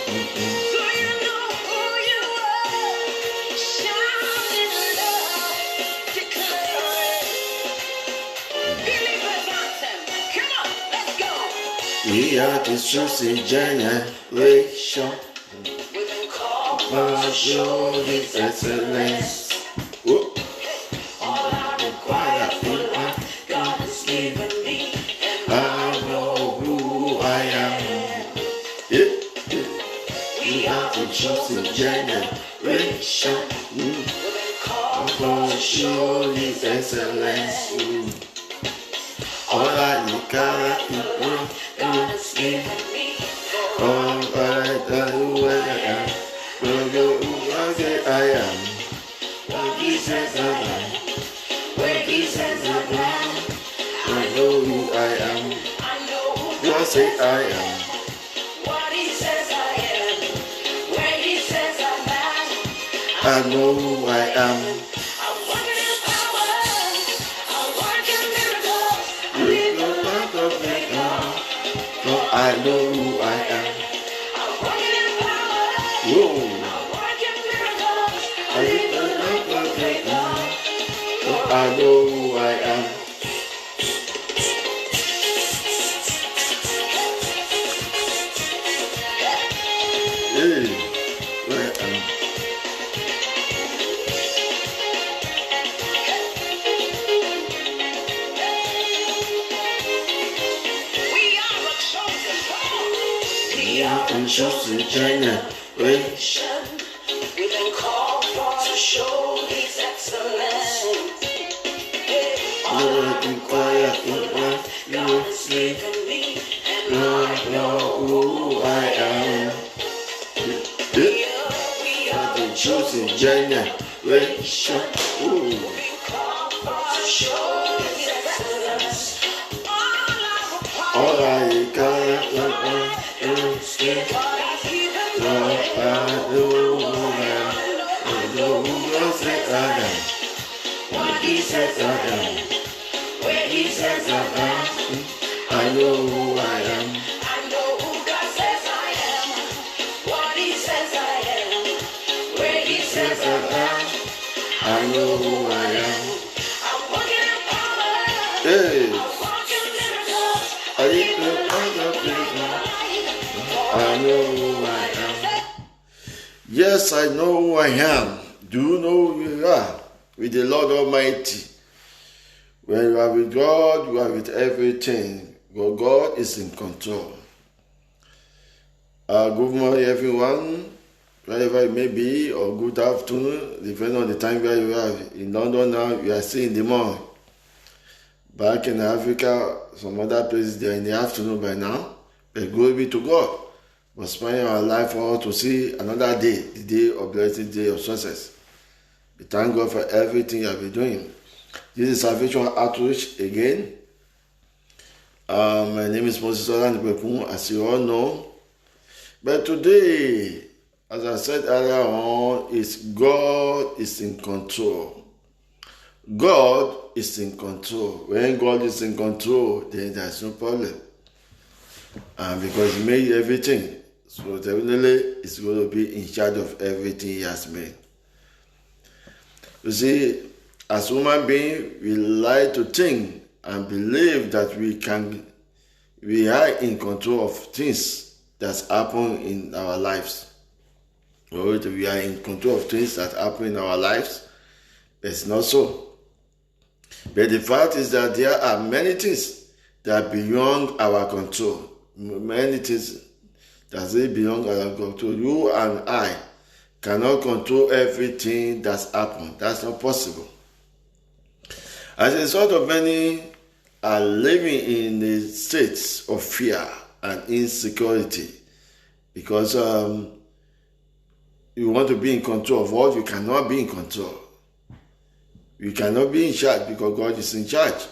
So you know who you are. Shout in love, declare it. Believers anthem. Come on, let's go. We are the chosen generation. We've been called For show His excellence. Whoop. all I require for life. God has given me, and I know who I am. Yeah. We are the chosen generation. we've been called For show His excellence. All I require is God has given me. all I know who I am. I am. What He says I am, where He says I am. I know who I am. I know who God say I am. what He says I am, where He says I am. I know who I am. I'm working in power, I'm working miracles. I live a life of faith. For I know who I am. I'm working in power, Whoa. I'm working miracles. I I live a know life of faith. For I know who I am. Hey, where I am. We are a chosen people. We are I'm chosen generation. We've been called for to show His excellence. All I require for life, God has given me, and I know Who I am. we are The chosen generation. Ooh. been called for to show His excellence. All I got is God has given me, I know who I am. I know who God says I am. what He says I am, where He says I am. I know who I am. I know who God says I am, what He says I am, where He says I am. I know who I am. I'm walking in power, Hey, I'm walking miracles. I need to find a place. I know who I am. Yes, I know who I am. Do you know who you are? With the Lord Almighty. When you are with God, you are with everything. God is in control. Good morning, everyone, wherever it may be, or good afternoon, depending on the time where you are. In London now, you are still in the morning. Back in Africa, some other places, they are in the afternoon by now. But glory be to God for spending our life for us to see another day, the day of blessing, the day of success. We thank God for everything you have been doing. This is Salvation Outreach again. My name is Moses Olanipekun, as you all know. But today, as I said earlier on, is God is in control. God is in control. When God is in control, then there's no problem. And because He made everything, so definitely He's going to be in charge of everything He has made. You see, as human beings, we like to think and believe that we are in control of things that happen in our lives. Or we are in control of things that happen in our lives. But it's not so. But the fact is that there are many things that are beyond our control. Many things that are beyond our control. You and I cannot control everything that's happened. That's not possible. As a result of many are living in a state of fear and insecurity because you want to be in control of what you cannot be in control. You cannot be in charge because God is in charge.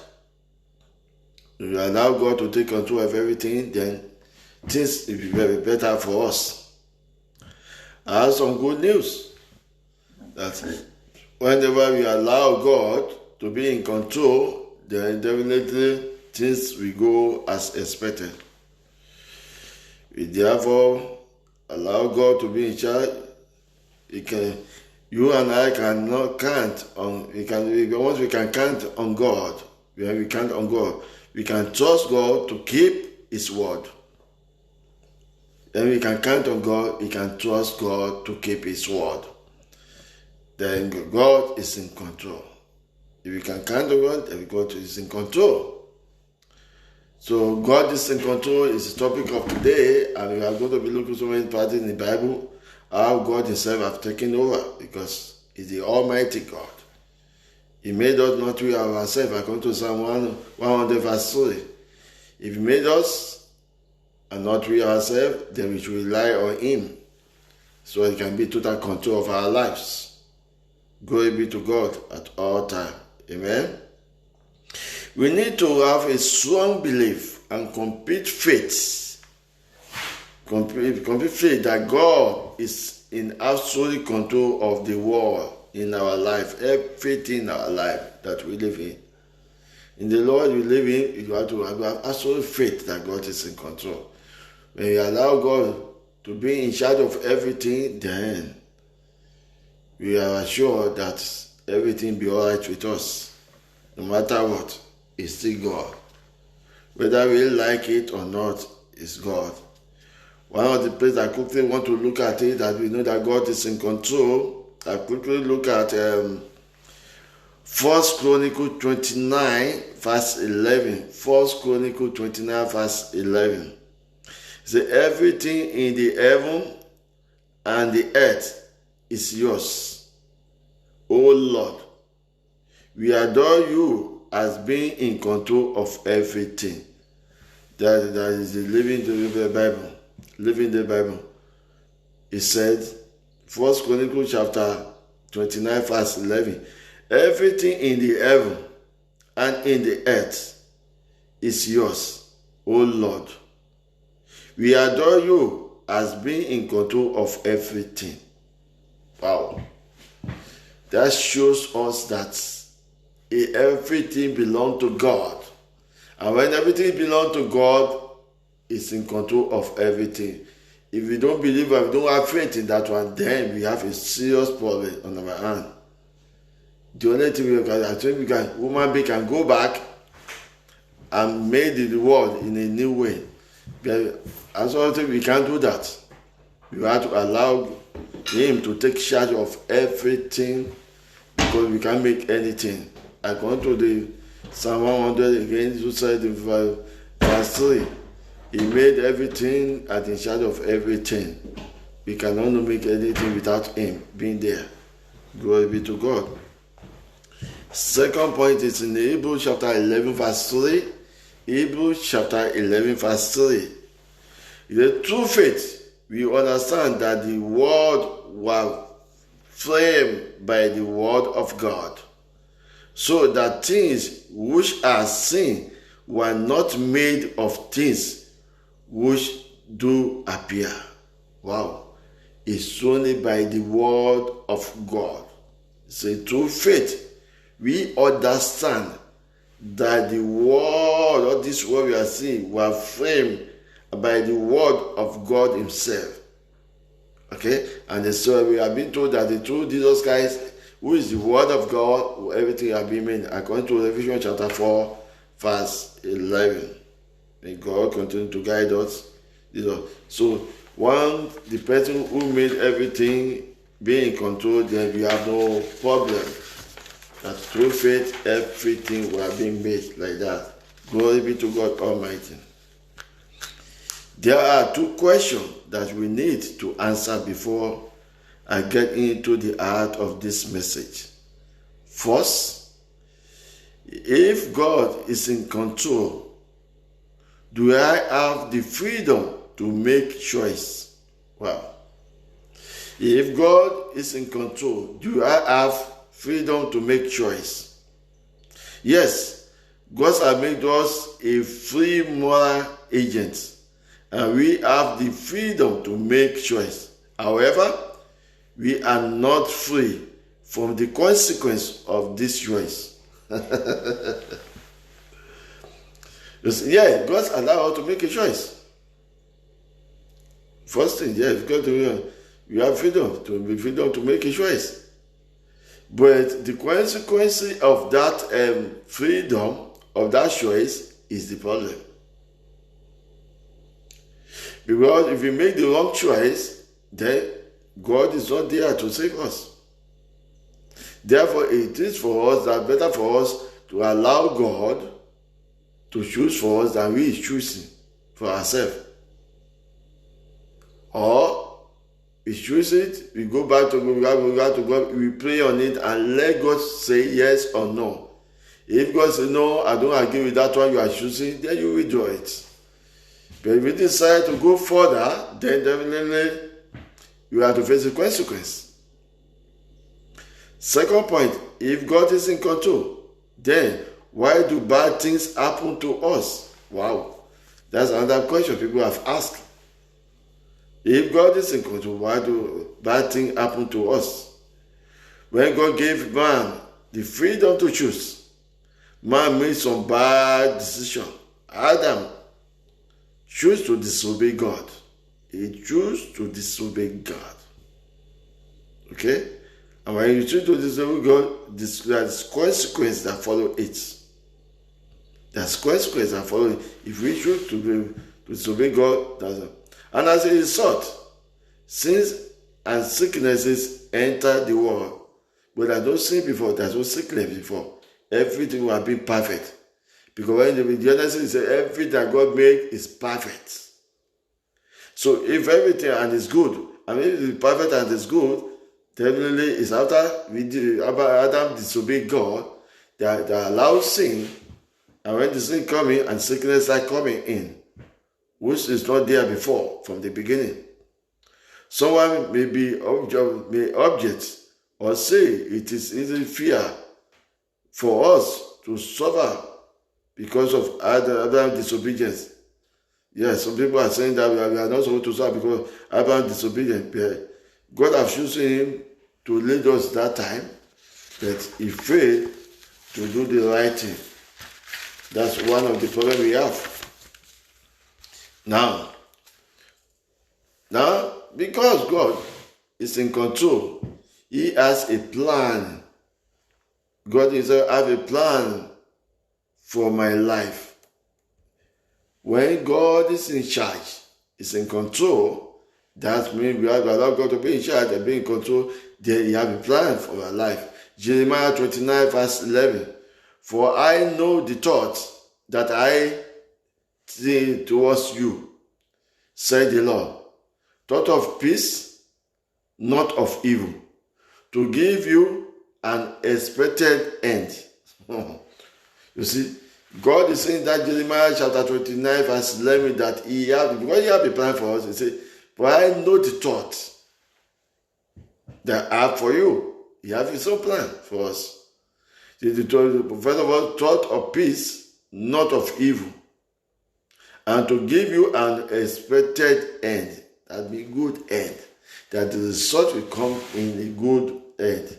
If you allow God to take control of everything, then things will be very better for us. I have some good news that whenever we allow God to be in control, then definitely things will go as expected. We therefore allow God to be in charge, you and I cannot count on. Once we can count on God, when we count on God, we can trust God to keep His word. Then we can count on God. We can trust God to keep His word. Then God is in control. If we can count on God, then God is in control. So God is in control is the topic of today, and we are going to be looking so many parts in the Bible, how God Himself has taken over, because He's the Almighty God. He made us not we ourselves, according to Psalm 100 verse 3. If He made us and not we ourselves, then we should rely on Him, so He can be total control of our lives. Glory be to God at all times. Amen. We need to have a strong belief and complete faith. Complete faith that God is in absolute control of the world in our life, everything in our life that we live in. In the Lord we live in, you have to have absolute faith that God is in control. When you allow God to be in charge of everything, then we are assured that everything will be all right with us. No matter what, it's still God. Whether we like it or not, it's God. One of the places I quickly want to look at it, that we know that God is in control. I quickly look at 1 Chronicles 29 verse 11. 1 Chronicles 29 verse 11. It says, everything in the heaven and the earth is yours, O Lord. We adore you as being in control of everything. That is the living the Bible. It said, 1 Chronicles chapter 29 verse 11, everything in the heaven and in the earth is yours, O Lord. We adore you as being in control of everything. Wow. That shows us that everything belongs to God. And when everything belongs to God, it's in control of everything. If we don't believe and we don't have faith in that one, then we have a serious problem on our hand. The only thing human being can go back and make the world in a new way. As well, we can't do that. We have to allow Him to take charge of everything, because we can't make anything. According to the Psalm 100 again, who said in verse 3, He made everything and in charge of everything. We cannot make anything without Him being there. Glory be to God. Second point is in Hebrews chapter 11 verse 3. Hebrews chapter 11 verse 3. The true faith, we understand that the world was framed by the word of God, so that things which are seen were not made of things which do appear. Wow. It's only by the word of God. So through faith, we understand that the world, or this world we are seeing, were framed by the word of God Himself. Okay? And so we have been told that the true Jesus Christ, who is the word of God, everything has been made, according to Revelation chapter 4, verse 11. May God continue to guide us. So, the person who made everything be in control, then we have no problem. That through faith, everything will have been made like that. Glory be to God Almighty. There are two questions that we need to answer before I get into the heart of this message. First, if God is in control, do I have the freedom to make choice? Well, if God is in control, do I have freedom to make choice? Yes, God has made us a free moral agent, and we have the freedom to make choice. However, we are not free from the consequence of this choice. Yeah, God allows us to make a choice. First thing, yes, because you have freedom to make a choice. But the consequence of that freedom, of that choice, is the problem. Because if we make the wrong choice, then God is not there to save us. Therefore, it is for us that better for us to allow God to choose for us than we is choosing for ourselves. Or we choose it, we go back to God, we pray on it and let God say yes or no. If God says no, I don't agree with that one you are choosing, then you withdraw it. But if you decide to go further, then definitely you have to face the consequence. Second point, if God is in control, then why do bad things happen to us? Wow, that's another question people have asked. If God is in control, why do bad things happen to us? When God gave man the freedom to choose, man made some bad decision. Adam chose to disobey God. He chose to disobey God. Okay? And when you choose to disobey God, there's consequences that follow it. There's consequences that follow it. If we choose to disobey God, and as a result, sins and sicknesses enter the world. But there's no sin before, there's no sickness before. Everything will have been perfect. Because when the Genesis says everything that God made is perfect. So if everything and is good, and if it's perfect and is good, definitely it's after Adam disobeyed God that allows sin, and when the sin coming and sickness are coming in, which is not there before from the beginning. Someone may object or say it is easy fear for us to suffer because of Adam's disobedience. Yes, some people are saying that we are not supposed to suffer because Adam's disobedience. God has chosen him to lead us that time, but he failed to do the right thing. That's one of the problems we have. Now, because God is in control, he has a plan. God has a plan for my life. When God is in charge, is in control, that means we have allowed God to be in charge and be in control, then he has a plan for our life. Jeremiah 29 verse 11. For I know the thoughts that I think towards you, said the Lord. Thought of peace, not of evil, to give you an expected end. You see, God is saying that Jeremiah chapter 29 verse 11 that he have a plan for us. He said, for I know the thoughts that I have for you. He has his own plan for us. First of all, thought of peace, not of evil, and to give you an expected end. That be good end. That the result will come in a good end.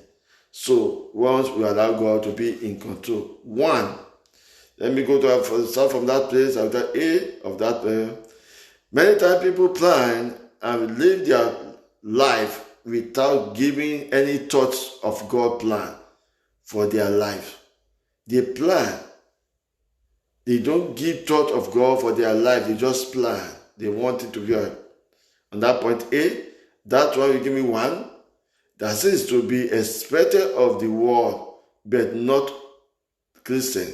So once we allow God to be in control. One, let me go to start from that place after A of that prayer. Many times people plan and live their life without giving any thoughts of God's plan for their life. They plan. They don't give thought of God for their life. They just plan. They want it to be on that point A. That one, you give me one. That says to be expected of the world, but not Christian.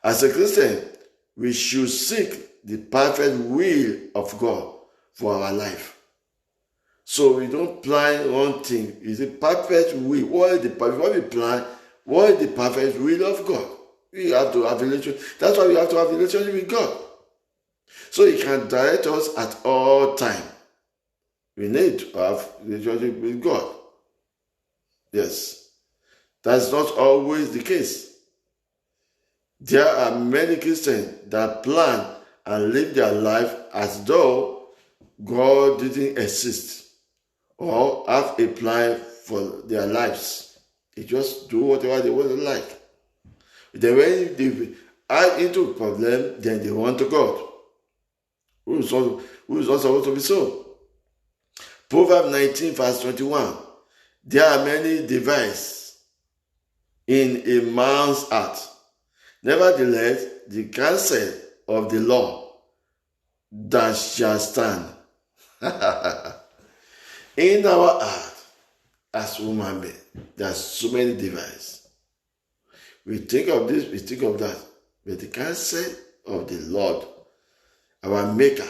As a Christian, we should seek the perfect will of God for our life. So we don't plan one thing. It's the perfect will. What we plan, what is the perfect will of God? We have to have a relationship. That's why we have to have a relationship with God. So he can direct us at all times. We need to have a relationship with God. Yes. That's not always the case. There are many Christians that plan and live their life as though God didn't exist or have a plan for their lives. They just do whatever they want to like. Then when they are into a problem, then they want to God. who is also supposed to be so. Proverbs 19 verse 21. There are many devices in a man's heart. Nevertheless, the counsel of the Lord that shall stand. In our heart, as human beings, there are so many devices. We think of this, we think of that. But the counsel of the Lord, our Maker,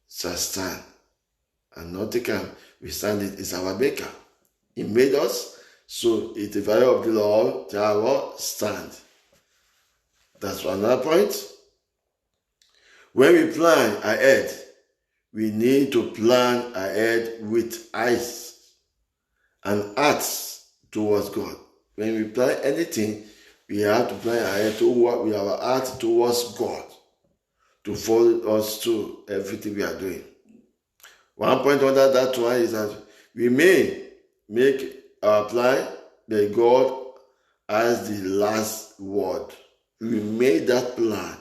shall stand. And nothing can withstand it. It's our Maker. He made us, so it's the value of the Lord shall stand. That's another point. When we plan ahead, we need to plan ahead with eyes and hearts towards God. When we plan anything, we have to plan ahead with our heart towards God to follow us through everything we are doing. One point under that one is that we may make our plan, but God has the last word. We made that plan,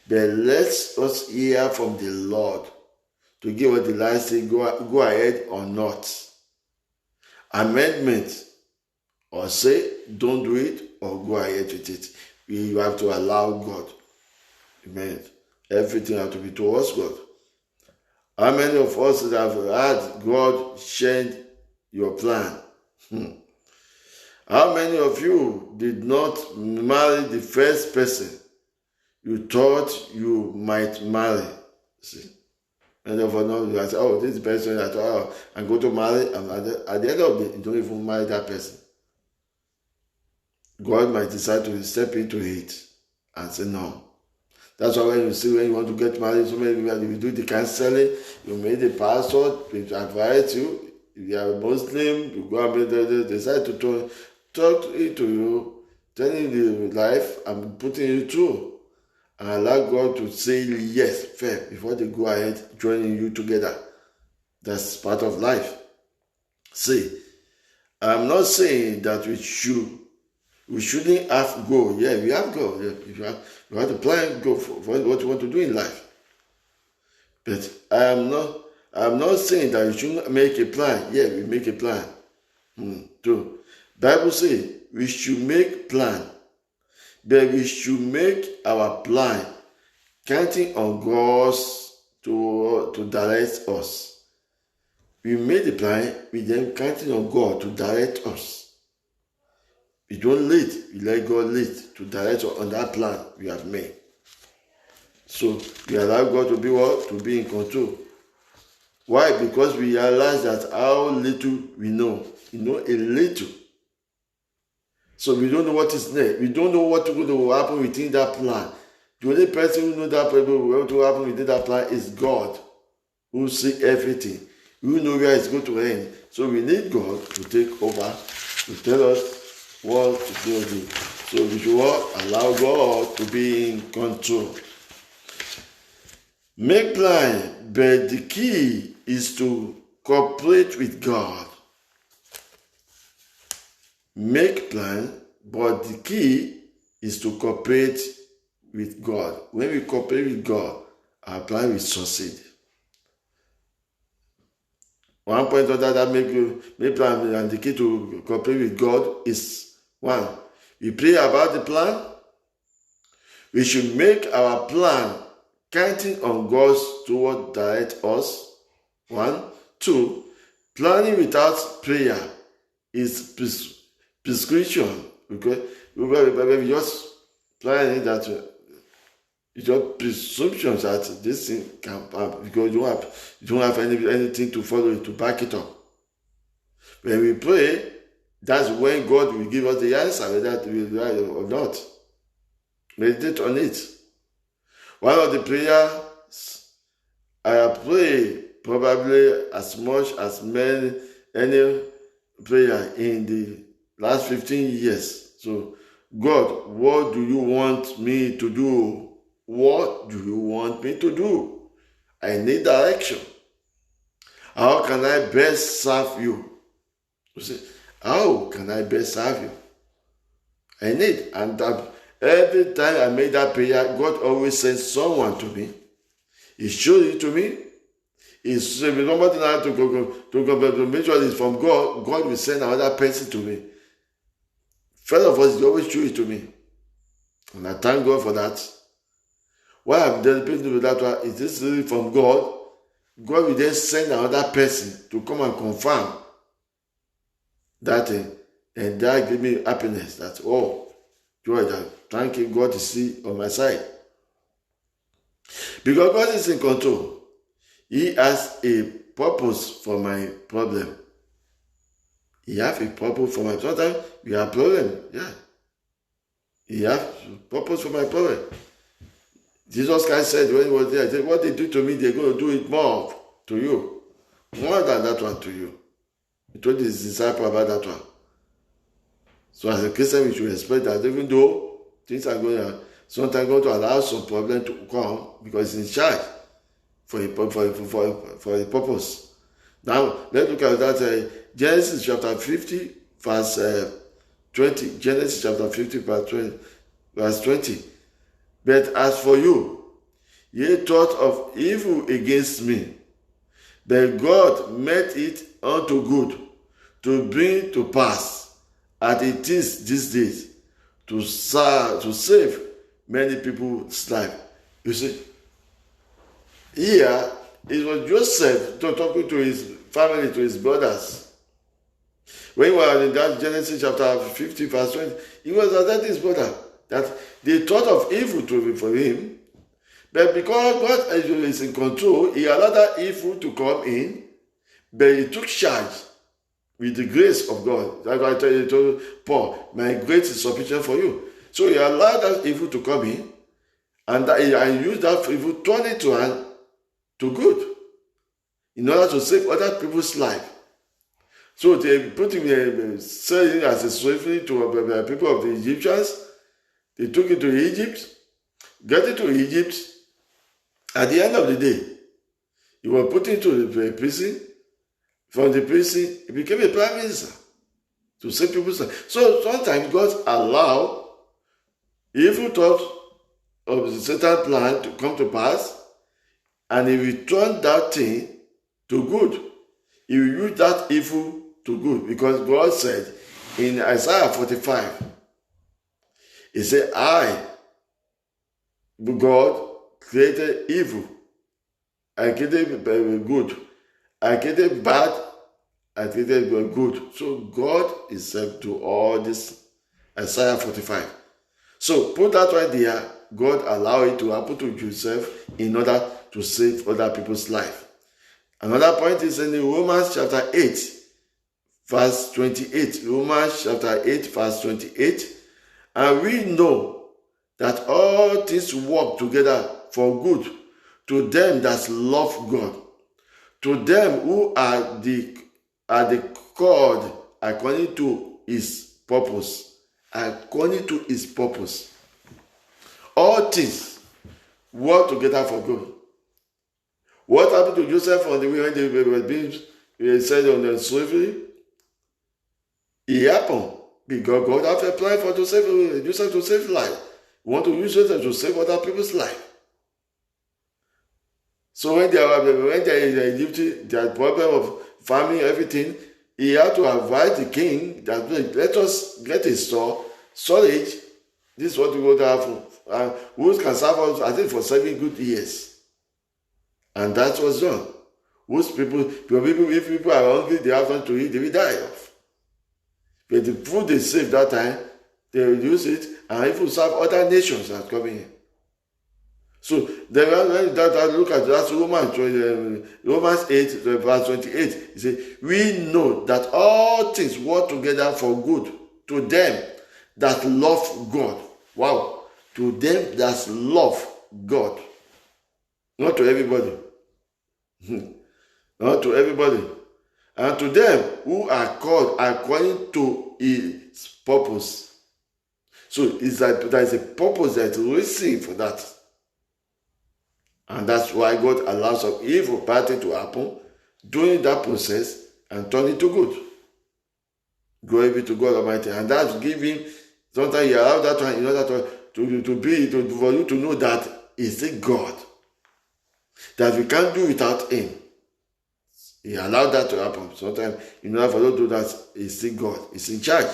but let us hear from the Lord to give us the last say, go ahead or not. Amendment, or say, don't do it, or go ahead with it. You have to allow God. Amen. Everything has to be towards God. How many of us have had God change your plan? How many of you did not marry the first person you thought you might marry? See? And therefore, now you say, oh, this person that I'm going to marry, and at the end of the day, you don't even marry that person. God might decide to step into it and say no. That's why when you want to get married, so many people, you do the counseling, you make the passport, people advise you. If you are a Muslim, you go and they decide to talk to you, telling you life and putting you through. And allow God to say yes first before they go ahead joining you together. That's part of life. See, I'm not saying that we shouldn't have goal. Yeah, we have goal. Yeah, you have to plan goal for what you want to do in life. But I'm not saying that you shouldn't make a plan. Yeah, we make a plan. True. Bible says we should make plan. But we should make our plan counting on God to direct us. We made the plan, we then counting on God to direct us. We don't lead, we let God lead to direct us on that plan we have made. So we allow God to be what? To be in control. Why? Because we realize that how little we know. We know a little. So we don't know what is next. We don't know what will happen within that plan. The only person who knows what will happen within that plan is God, who sees everything. We know where it's going to end. So we need God to take over, to tell us what to do. So we should allow God to be in control. Make plan, but the key is to cooperate with God. Make plan, but the key is to cooperate with God. When we cooperate with God, our plan will succeed. One point of that make plan and the key to cooperate with God is one. We pray about the plan. We should make our plan counting on God's to direct us. 1. 2. Planning without prayer is prescription. Okay, we just planning that it's just presumption that this thing can happen because you don't have anything to follow it to back it up. When we pray, that's when God will give us the answer whether we will right or not. Meditate on it. One of the prayers I have prayed probably as much as any prayer in the last 15 years. So, God, what do you want me to do? What do you want me to do? I need direction. How can I best serve you? You see, how can I best serve you? I need, and Every time I made that prayer, God always sends someone to me. He showed it to me. If somebody now to make sure it's from God, God will send another person to me. First of all, He always show it to me. And I thank God for that. Why I'm dedicated to that one is this really from God. God will then send another person to come and confirm that thing. And that give me happiness. That, joy, that thank you, God to see on my side. Because God is in control. He has a purpose for my problem. He has a purpose for my problem. Sometimes we have problem. Yeah. He has a purpose for my problem. Jesus Christ said when he was there, he said, what they do to me, they're going to do it more to you. More than that one to you. He told his disciple about that one. So as a Christian, we should expect that even though things are sometimes going to allow some problem to come because he's in charge for a purpose. Now, let's look at that. Genesis chapter 50, verse 20. Genesis chapter 50, verse 20. But as for you, ye thought of evil against me, but God made it unto good, to bring to pass, as it is these days, to save many people's life. You see, here it was Joseph talking to his family, to his brothers. When we were in that Genesis chapter 50, verse 20, he was telling his brother that they thought of evil for him, but because God is in control, he allowed that evil to come in, but he took charge with the grace of God. That's why I told Paul, my grace is sufficient for you. So he allowed that evil to come in, and I used that evil, turn it to good, in order to save other people's life. So they put him, selling as a slavery to people of the Egyptians. They took him to Egypt, getting to Egypt. At the end of the day, he was put into the prison. From the prison, he became a prime minister to save people's life. So sometimes God allows evil thoughts of the Satan plan to come to pass, and he will turn that thing to good. He will use that evil to good, because God said in Isaiah 45, He said, I, God, created evil. I created good. I created bad. I created good. So God is said to all this. Isaiah 45. So put that right there. God allowed it to happen to Joseph in order to save other people's life. Another point is in Romans chapter 8, verse 28. Romans chapter 8, verse 28. And we know that all things work together for good to them that love God, to them who are the called according to His purpose. According to His purpose. All things work together for good. What happened to Joseph on the way when they were being set on the slavery? It happened because God had a plan for Joseph to save life. We want to use Joseph to save other people's life. So when they are in Egypt, they had problem of farming, everything. He had to advise the king that let us get a storage. This is what we want to have. Who can serve us, I think, for 7 good years. And that was done. If people are hungry, they have nothing to eat, they will die off. But the food they saved that time, they will use it, and even serve other nations that are coming in. So then when that look at that Romans 8, verse 28, it says, we know that all things work together for good to them that love God. Wow. To them that love God. Not to everybody. Not to everybody. And to them who are called according to His purpose. So it's that there is a purpose that is received for that. And that's why God allows some evil party to happen during that process and turn it to good. Glory be to God Almighty. And that's giving, sometimes you allow that one in order to for you to know that He's a God, that we can't do without Him. He allowed that to happen. Sometimes, in order for you to do that, He's a God. He's in charge.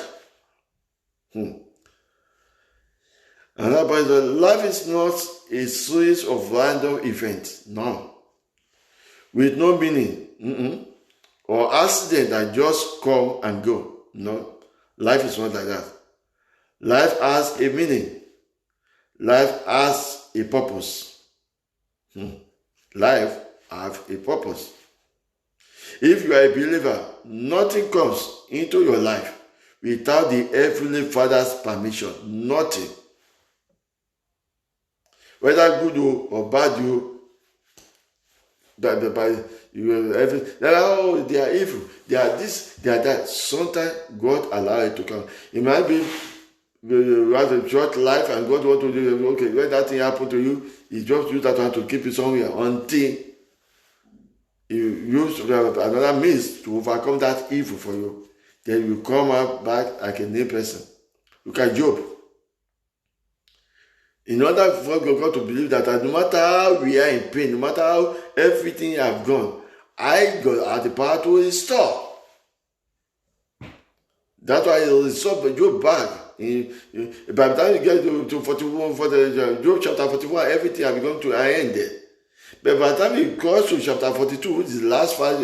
Another point is life is not a series of random events. No. With no meaning. Or accident that just come and go. No. Life is not like that. Life has a meaning. Life has a purpose. Life has a purpose. If you are a believer, nothing comes into your life without the Heavenly Father's permission. Nothing. Whether good or bad, they are evil, they are this, they are that. Sometimes God allows it to come. It might be you have a short life and God wants to do, okay, when that thing happen to you, He just use that one to keep you somewhere until you use another means to overcome that evil for you. Then you come out back like a new person. Look at Job. In order for God to believe that no matter how we are in pain, no matter how everything have gone, I got the power to restore. That's why He restored Job back. By the time you get to 41, Job chapter 41, everything has gone to an end there. But by the time you cross to chapter 42, which is the last verse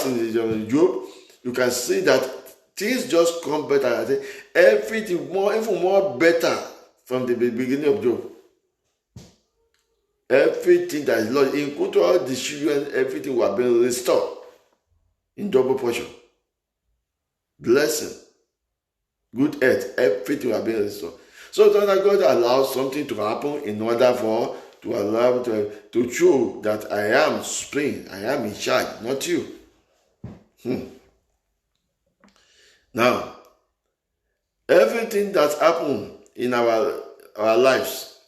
in Job, you can see that things just come better. I think everything even more better from the beginning of Job. Everything that is lost, including all the children, everything was being restored in double portion. Blessing, good health, everything was being restored. So God allows something to happen in order to allow to show that I am supreme, I am in charge, not you. Now, everything that's happened in our lives,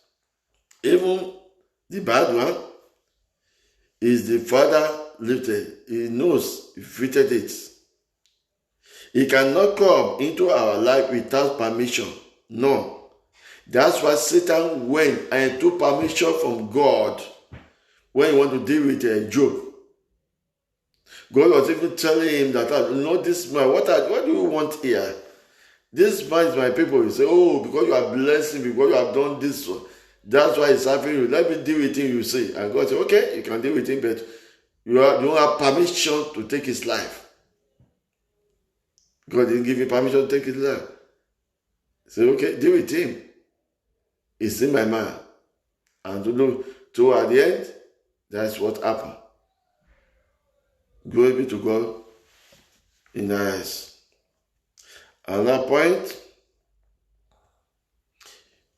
even the bad one, is the Father lifted. He knows, He fitted it. He cannot come into our life without permission. No. That's why Satan went and took permission from God when he wanted to deal with Job. God was even telling him that, this man, what do you want here? This man is my people. You say, because you are blessing, because you have done this, that's why he's having you. Let me deal with him, you say. And God said, okay, you can deal with him, but you don't have permission to take his life. God didn't give you permission to take his life. He said, okay, deal with him. He's in my mind. And to at the end, that's what happened. Glory be to God in the eyes. Another point,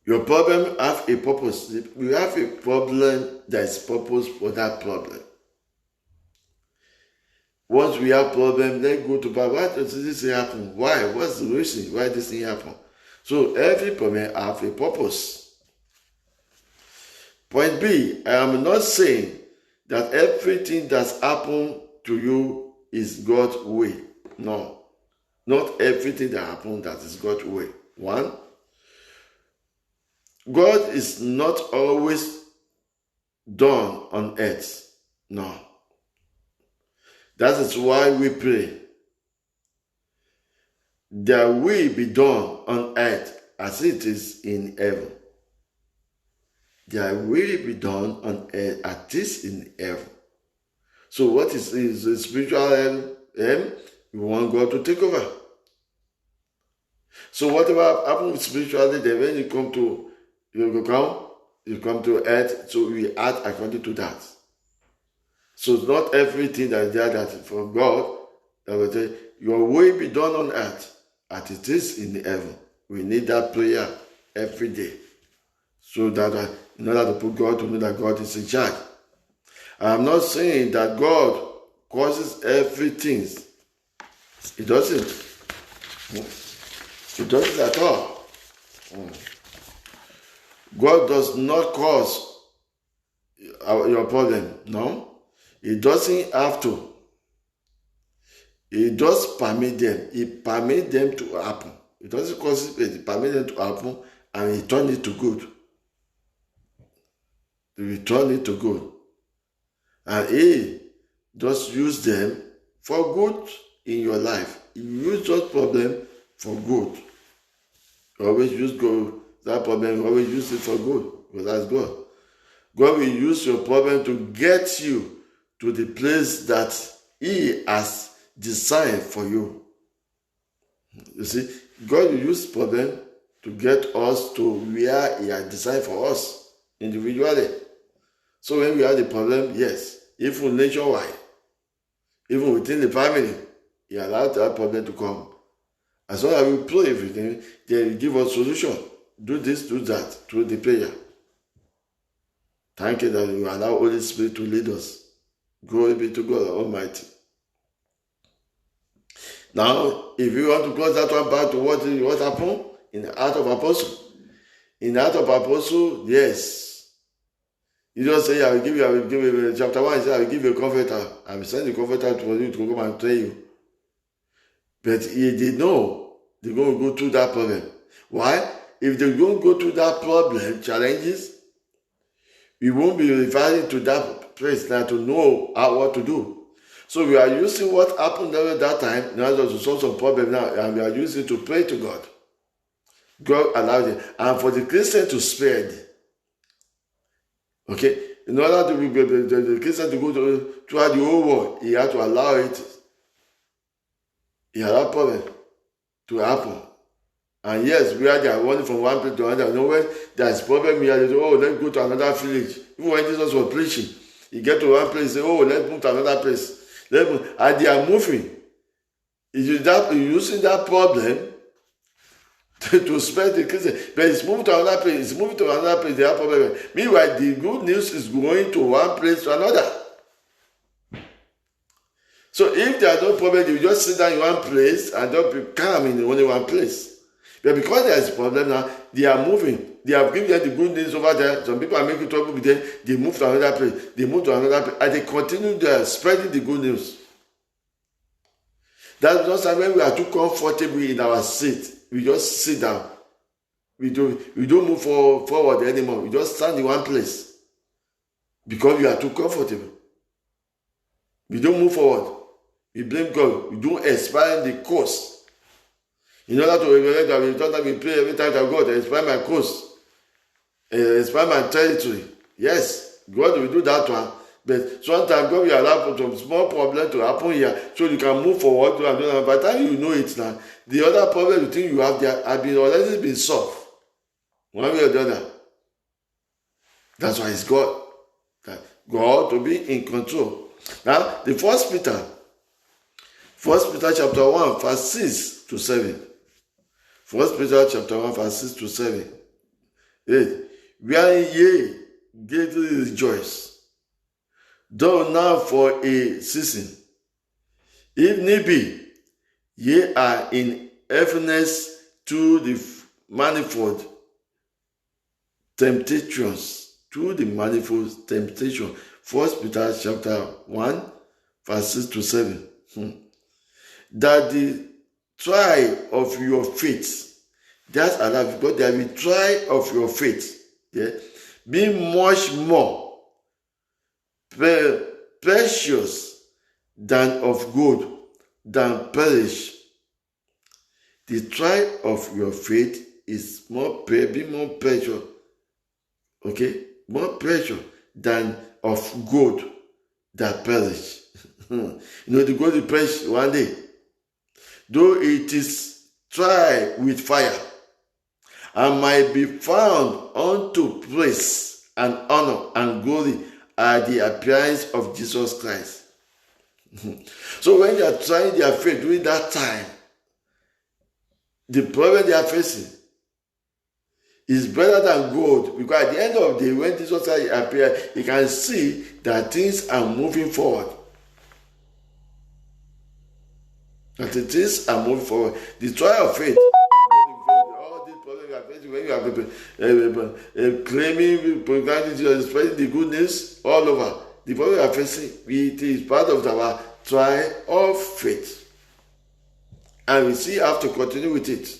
your problem have a purpose. You have a problem, there is purpose for that problem. Once we have problem, then go to God. Why does this thing happen? Why? What's the reason why this thing happen? So every problem have a purpose. Point B, I am not saying that everything that's happened to you is God's way. No. Not everything that happens that is God's way. One, God is not always done on earth. No. That is why we pray. There will be done on earth as it is in heaven. There will be done on earth as it is in heaven. So what is the spiritual aim? We want God to take over. So whatever happens spiritually, then when you come to earth, so we act according to that. So not everything that is there that is from God, that will say, your will be done on earth as it is in heaven. We need that prayer every day. So that in order to put God to know that God is in charge. I'm not saying that God causes everything. It doesn't. It doesn't at all. God does not cause your problem. No. He doesn't have to. He just permit them. He permits them to happen. It doesn't cause it. He permits them to happen and he turned it to good. He returned it to good. And he just use them for good in your life. You use those problems for good. Always use that problem, always use it for good, because that's God. God will use your problem to get you to the place that he has designed for you. You see, God will use problem to get us to where he has designed for us individually. So when we have the problem, yes, even nationwide, even within the family, he allowed that problem to come. As long as we pray everything, they will give us solution. Do this, do that, through the prayer. Thank you that you allow Holy Spirit to lead us. Glory be to God Almighty. Now, if you want to close that one back to what happened in the Acts of Apostles. In the Acts of Apostles, yes. You just say, I will give you, chapter 1, he said, I will give you a comforter. I will send the comforter to you to come and tell you. But they know they're going to go through that problem. Why? If they're going to go through that problem, challenges, we won't be referring to that place now to know what to do. So we are using what happened there at that time now to solve some problem now, and we are using it to pray to God. God allowed it. And for the Christian to spread. Okay? In order to be the Christian to go throughout the whole world, he had to allow it. He allowed problem to happen. And yes, we are there running from one place to another. You know, when there's problem here, they say, oh, let's go to another village. Even when Jesus was preaching, he get to one place, say, oh, let's move to another place. And they are moving. Using that problem to spread the Christian. But it's moving to another place. It's moving to another place. They have problem. Meanwhile, the good news is going to one place to another. So if there are no problem, you just sit down in one place and don't be calm in only one place. But because there is a problem now, they are moving. They have given them the good news over there. Some people are making trouble with them. They move to another place. They move to another place. And they continue spreading the good news. That's not when we are too comfortable in our seat. We just sit down. We don't move forward anymore. We just stand in one place. Because we are too comfortable. We don't move forward. We blame God. We don't expand the course. In order to regulate that, we pray every time that God expand my course, expand my territory. Yes, God will do that one. But sometimes God will allow some small problem to happen here so you can move forward. By the time you know it now, the other problem you think you have there have already been solved. One way or the other. That's why it's God. God to be in control. Now, the First Peter chapter 1, verse 6 to 7. 1 Peter chapter 1, verse 6 to 7. 8. Wherein ye greatly rejoice, though now for a season, if need be, ye are in heaviness to the manifold temptations. To the manifold temptation. 1 Peter chapter 1, verse 6 to 7. That the trial of your faith, that's allowed because there will be trial of your faith, yeah, be much more precious than of gold, than perish. The trial of your faith is more precious, okay, more precious than of gold that perish. You know, the gold will perish one day. Though it is tried with fire, and might be found unto praise and honor and glory at the appearance of Jesus Christ. So when they are trying their faith during that time, the problem they are facing is better than gold, because at the end of the day, when Jesus Christ appears, you can see that things are moving forward. That the things are moving forward. The trial of faith, all these problems you are facing when you are claiming, spreading the good news all over. The problem you are facing, it is part of our trial of faith. And we still have to continue with it.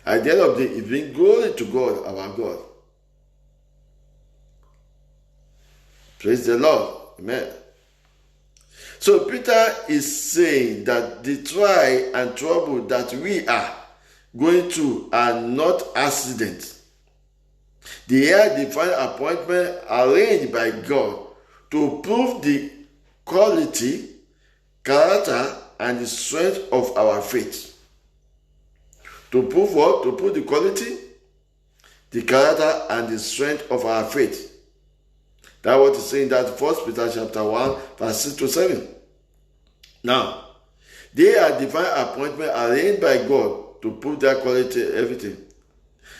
At the end of the day, it brings glory to God, our God. Praise the Lord. Amen. So Peter is saying that the trial and trouble that we are going through are not accidents. They are divine appointment arranged by God to prove the quality, character, and the strength of our faith. To prove what? To prove the quality, the character, and the strength of our faith. That's what it's saying, that 1 Peter chapter 1, verse 6 to 7. Now, they are divine appointment arranged by God to prove their quality, everything.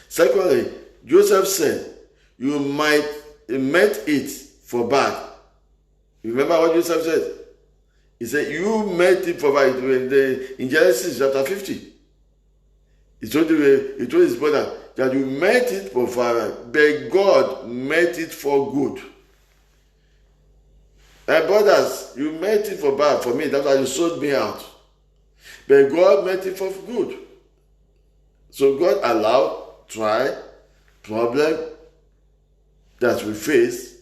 Secondly, Joseph said, you might meant it for bad. Remember what Joseph said? He said, you meant it for bad. In Genesis chapter 50. He told his brother that you meant it for bad, but God meant it for good. My brothers, you meant it for bad for me. That's why you sold me out. But God meant it for good. So God allowed trial, problem that we face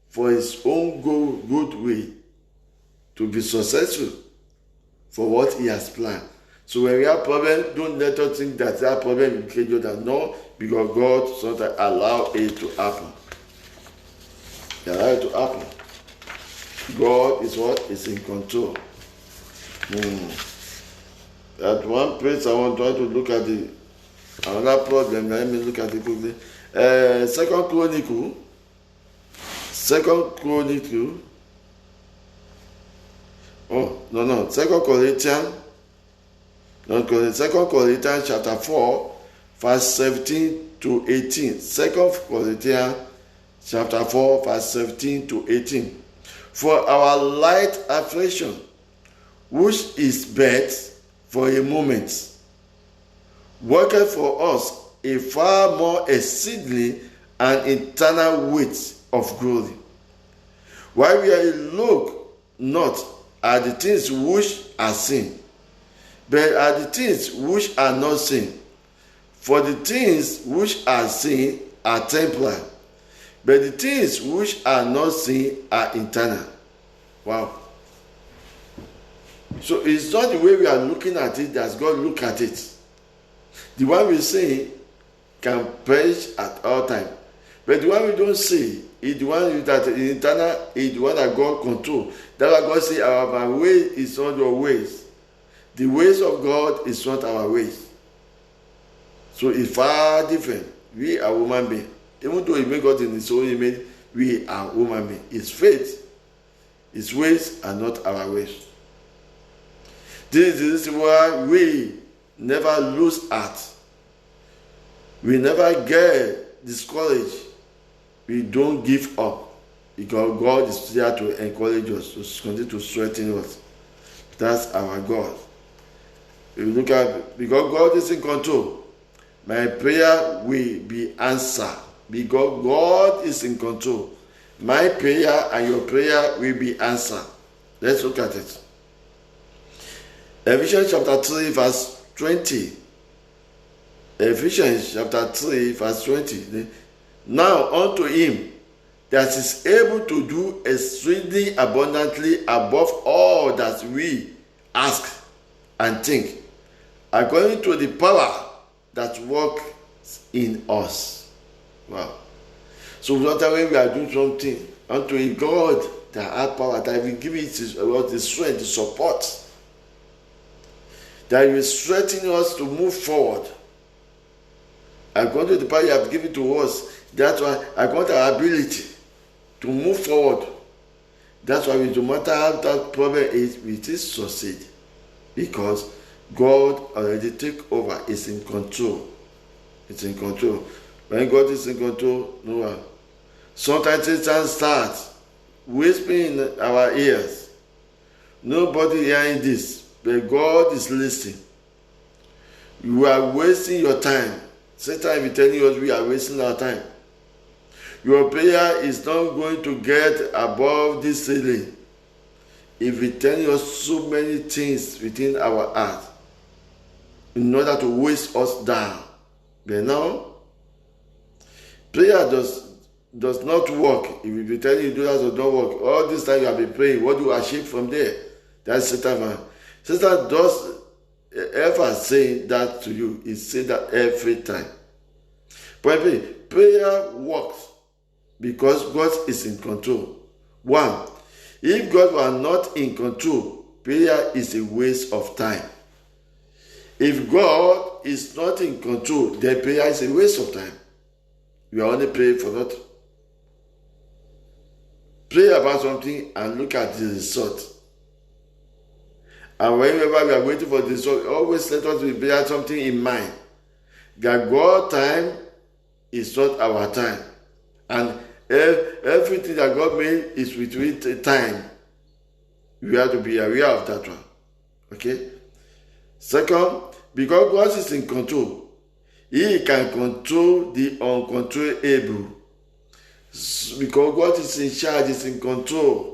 for his own good way to be successful for what he has planned. So when we have problem, don't let us think that problem will create you that. No, because God sometimes allow it to happen. He allow it to happen. God is what? Is in control. At one place I want to look at another problem. Let me look at it quickly. Second Chronicle. Second Corinthians chapter 4, verse 17 to 18. Second Corinthians chapter 4, verse 17 to 18. For our light affliction, which is but for a moment, worketh for us a far more exceedingly and eternal weight of glory. While we look not at the things which are seen, but at the things which are not seen. For the things which are seen are temporal, but the things which are not seen are eternal. Wow. So it's not the way we are looking at it that God look at it. The one we see can perish at all time. But the one we don't see is the one that is eternal, is the one that God control. That's why God say our way is not your ways. The ways of God is not our ways. So it's far different. We are human beings. Even though he made God in his own image, we are human beings. His faith, his ways are not our ways. This is why we never lose heart. We never get discouraged. We don't give up. Because God is there to encourage us, to continue to strengthen us. That's our God. We look at, because God is in control, my prayer will be answered. Because God is in control, my prayer and your prayer will be answered. Let's look at it. Ephesians chapter 3 verse 20. Ephesians chapter 3 verse 20. Now unto him that is able to do exceedingly abundantly above all that we ask and think, according to the power that works in us. Wow. So sometimes when we are doing something unto a God that has power, that will give it the strength, the support, that will strengthen us to move forward. According to the power you have given to us, that's why according to our ability to move forward, that's why no matter how that problem is, we still succeed. Because God already took over, is in control. It's in control. When God is in control, no one. Sometimes Satan starts whispering in our ears. Nobody hearing this, but God is listening. You are wasting your time. Satan will tell us we are wasting our time. Your prayer is not going to get above this ceiling if we tell us so many things within our heart in order to waste us down. But now, prayer does not work. If you be telling you do that does not work, all this time you have been praying, what do you achieve from there? That's Satan. Satan does ever say that to you. He say that every time. But prayer works because God is in control. One, if God were not in control, prayer is a waste of time. If God is not in control, then prayer is a waste of time. You are only praying for nothing. Pray about something and look at the result. And whenever we are waiting for the result, always let us bear something in mind. That God's time is not our time. And everything that God made is with time. We have to be aware of that one. Okay? Second, because God is in control, He can control the uncontrollable. Because God is in charge, is in control.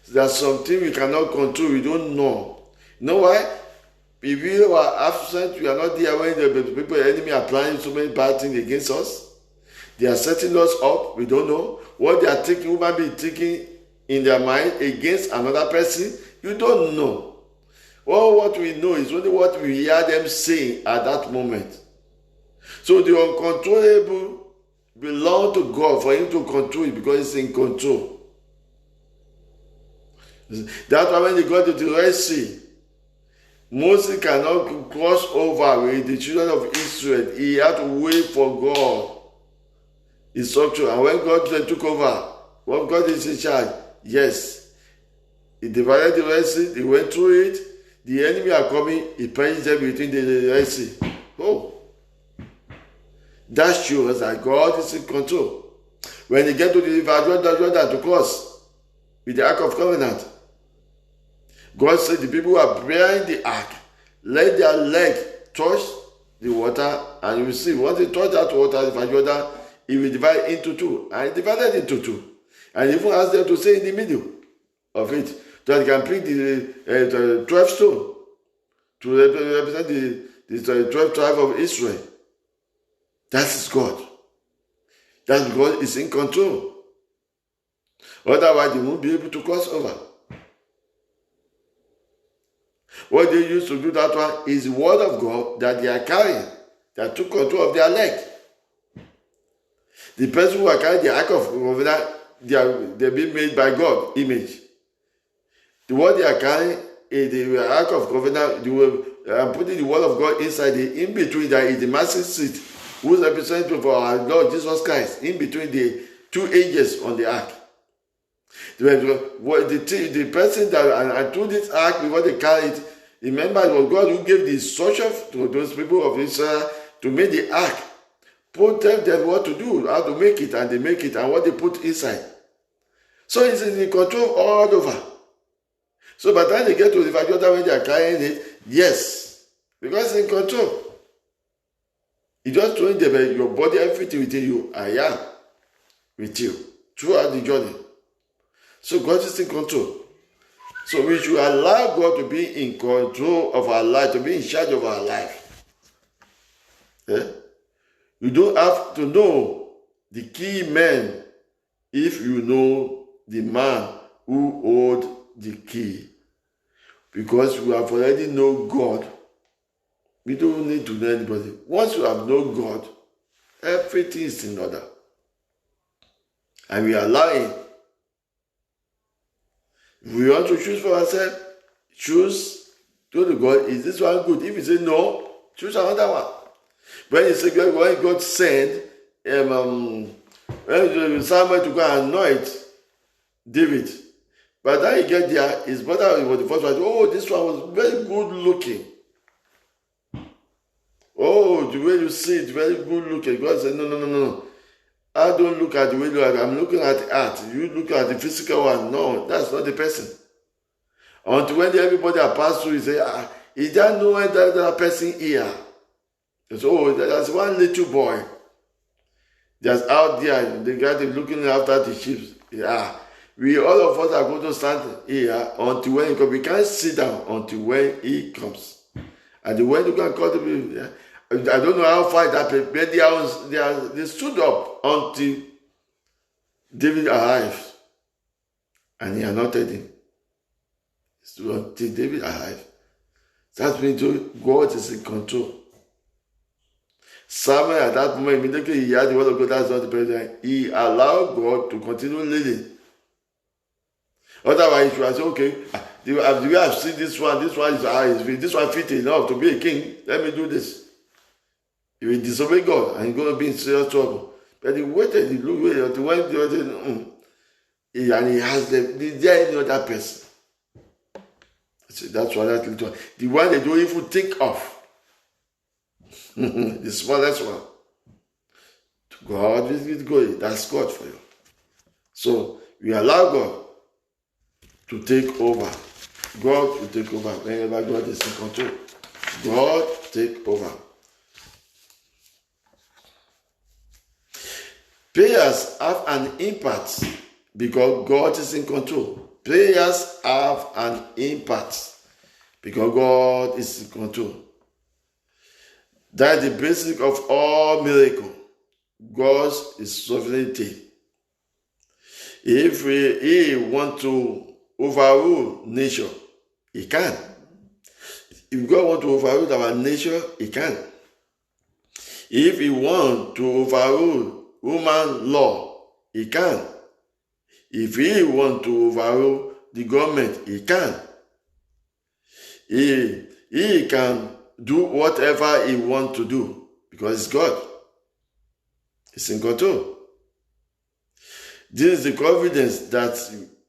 There's something we cannot control, we don't know. You know why? If we are absent, we are not there when the people, the enemy are planning so many bad things against us. They are setting us up, we don't know. What they are thinking, who might be thinking in their mind against another person, you don't know. All what we know is only what we hear them saying at that moment. So the uncontrollable belong to God for Him to control it because He's in control. That's why when they got to the Red Sea, Moses cannot cross over with the children of Israel. He had to wait for God. Instruction. And when God took over, when God is in charge, yes, He divided the Red Sea, they went through it. The enemy are coming, He punished them between the Red Sea. Oh. That shows that God is in control. When they get to the river Jordan to cross with the Ark of Covenant, God said the people who are bearing the ark, let their leg touch the water, and you will see, once they touch that water, the river Jordan, it will divide into two. And it divided into two. And even asked them to stay in the middle of it, so they can pick the 12 stone to represent the 12 tribe of Israel. That is God. That God is in control. Otherwise, they won't be able to cross over. What they used to do that one is the word of God that they are carrying, that took control of their leg. The person who are carrying the Ark of Covenant, they're being made by God, image. The word they are carrying is the Ark of Covenant. They were putting the word of God inside. In between that is the mercy seat, who's representative for our Lord Jesus Christ, in between the two angels on the ark. The person that, and through this ark, before they carry it, remember it was God who gave the instruction to those people of Israel to make the ark. Tell them what to do, how to make it, and they make it, and what they put inside. So it's in control all over. So by the time they get to the river Jordan when they are carrying it, yes, because it's in control. He just told them, your body, everything within you, I am with you throughout the journey. So God is in control. So we should allow God to be in control of our life, to be in charge of our life. Yeah? You don't have to know the key man if you know the man who holds the key. Because you have already known God. We don't need to know anybody. Once you have known God, everything is in order. And we are lying. If we want to choose for ourselves, choose to God, is this one good? If you say no, choose another one. When you say when God sent Samuel to go and anoint David, by the time you get there, his brother was the first one. Oh, this one was very good looking. Oh, the way you see it, very good looking. God said, no. I don't look at the way you look at. I'm looking at the art. You look at the physical one. No, that's not the person. Until when everybody has passed through, you say, is there no other person here? So there's one little boy that's out there. The guy is looking after the sheep. Yeah. We all of us are going to stand here until when he comes. We can't sit down until when he comes. And when you can call the people, I don't know how far that, but they stood up until David arrived, and he anointed him. So until David arrived, that means God is in control. Samuel at that moment, immediately he had the word of God, that's not the president. He allowed God to continue leading. Otherwise, you will say, okay, the way I've seen this one is this one fit enough to be a king. Let me do this. He will disobey God and he's going to be in serious trouble. But he waited, he looked until when the other, and he has is there any other person? So that's what that little one. The one they don't even think of. The smallest one. To God with God. That's God for you. So we allow God to take over. God will take over whenever God is in control. God take over. Prayers have an impact because God is in control. Prayers have an impact because God is in control. That is the basic of all miracles. God's sovereignty. If He want to overrule nature, He can. If God want to overrule our nature, He can. If He want to overrule human law, He can. If He want to overrule the government, He can. He can do whatever He want to do because it's God. It's in control. This is the confidence that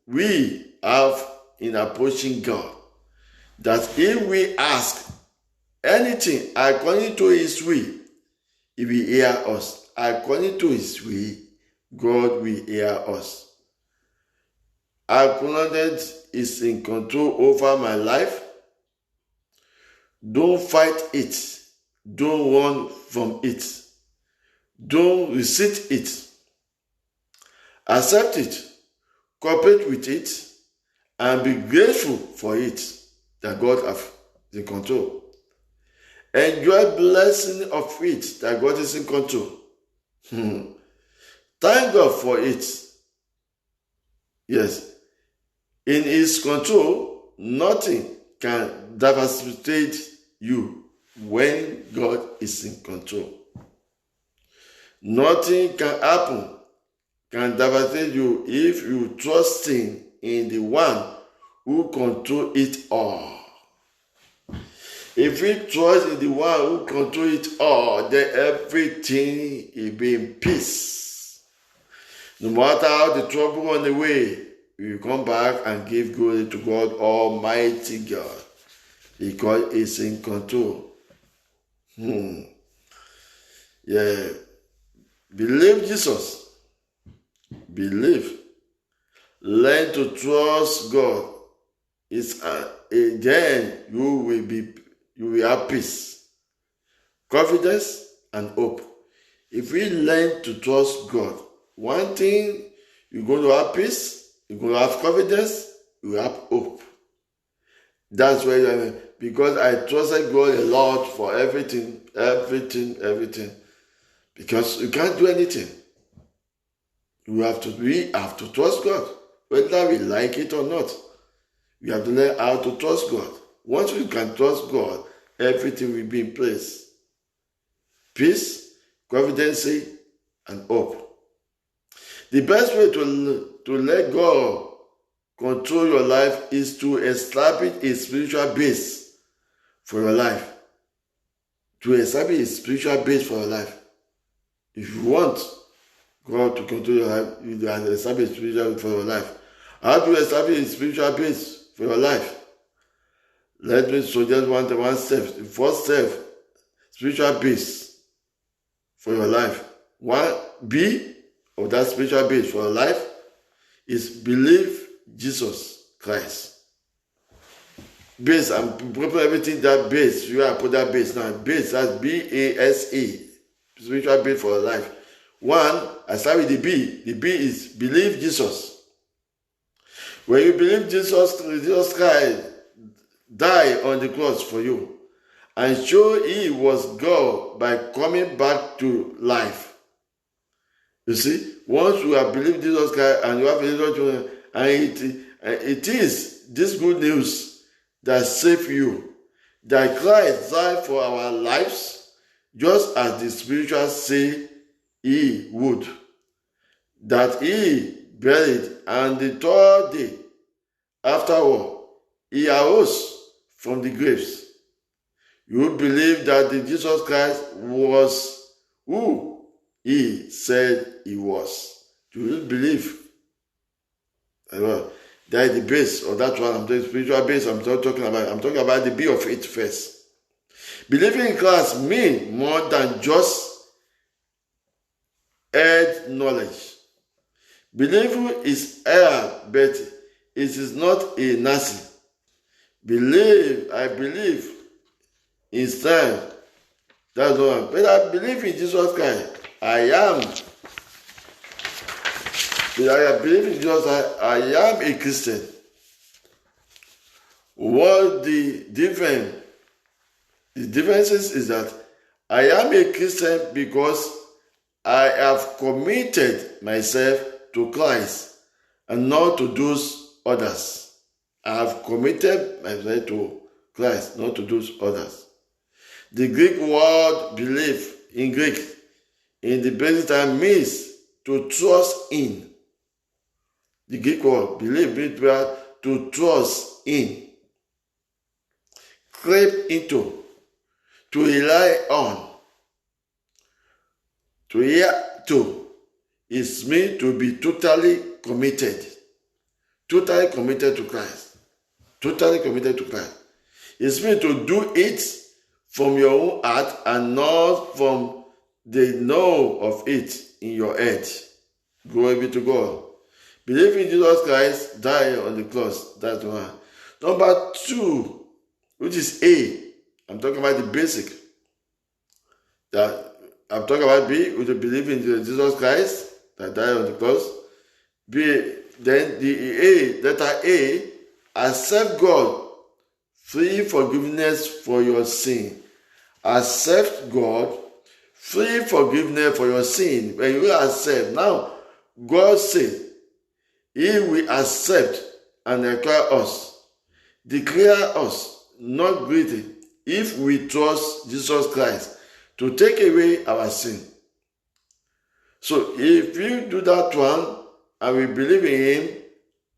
we have in approaching God. That if we ask anything according to His will, He will hear us. According to His will, God will hear us. Acknowledge is in control over my life. Don't fight it. Don't run from it. Don't resist it. Accept it. Cooperate with it. And be grateful for it that God has in control. Enjoy blessing of it that God is in control. Thank God for it. Yes. In His control, nothing can devastate you when God is in control. Nothing can happen, can devastate you if you trust in the one who controls it all. If we trust in the one who controls it all, then everything will be in peace. No matter how the trouble on the way, we will come back and give glory to God, Almighty God, because He's in control. Yeah. Believe Jesus. Believe. Learn to trust God. Then you will have peace, confidence, and hope. If we learn to trust God, one thing, you're going to have peace, you're going to have confidence, you have hope. That's why, because I trusted God a lot for everything. Because you can't do anything. We have to trust God, whether we like it or not. We have to learn how to trust God. Once we can trust God, everything will be in place. Peace, confidence, and hope. The best way to let God control your life is to establish a spiritual base for your life. To establish a spiritual base for your life. If you want God to control your life, you have to establish a spiritual base for your life. How do you establish a spiritual base for your life? Let me suggest one step. The first step, spiritual base for your life. 1B of that spiritual base for your life is believe Jesus Christ. Base, I'm putting everything that base. You have put that base now. Base, that's B-A-S-E. Spiritual base for your life. One, I start with the B. The B is believe Jesus. When you believe Jesus Christ died on the cross for you, and show he was God by coming back to life. You see, once you have believed Jesus Christ and you have believed, and it is this good news that saves you, that Christ died for our lives, just as the spirituals say he would, that he buried, and the third day afterward he arose from the graves. You believe that the Jesus Christ was who he said he was. Do you believe? That is the base of that one. I'm talking spiritual base. I'm talking about the B of it first. Believing in Christ means more than just head knowledge. Believing is air, but it is not a Nazi. I believe in time. That's what but I believe in Jesus Christ. I believe in Jesus Christ. I am a Christian. What the differences is that I am a Christian because I have committed myself to Christ and not to those others. I have committed myself to Christ, not to those others. The Greek word belief in Greek in the basic time means to trust in. The Greek word belief means to trust in, creep into, to rely on. To adhere to is meant to be totally committed to Christ. Totally committed to Christ. It's meant to do it from your own heart and not from the know of it in your head. Glory be to God. Believe in Jesus Christ, died on the cross. That's one. Number 2, which is A. I'm talking about the basic. That I'm talking about B, which is believe in Jesus Christ that died on the cross. B, then the A, letter A, accept God, free forgiveness for your sin. Accept God, free forgiveness for your sin. When you accept, now God said, He will accept and acquire us, declare us not guilty if we trust Jesus Christ to take away our sin. So if you do that one and we believe in Him,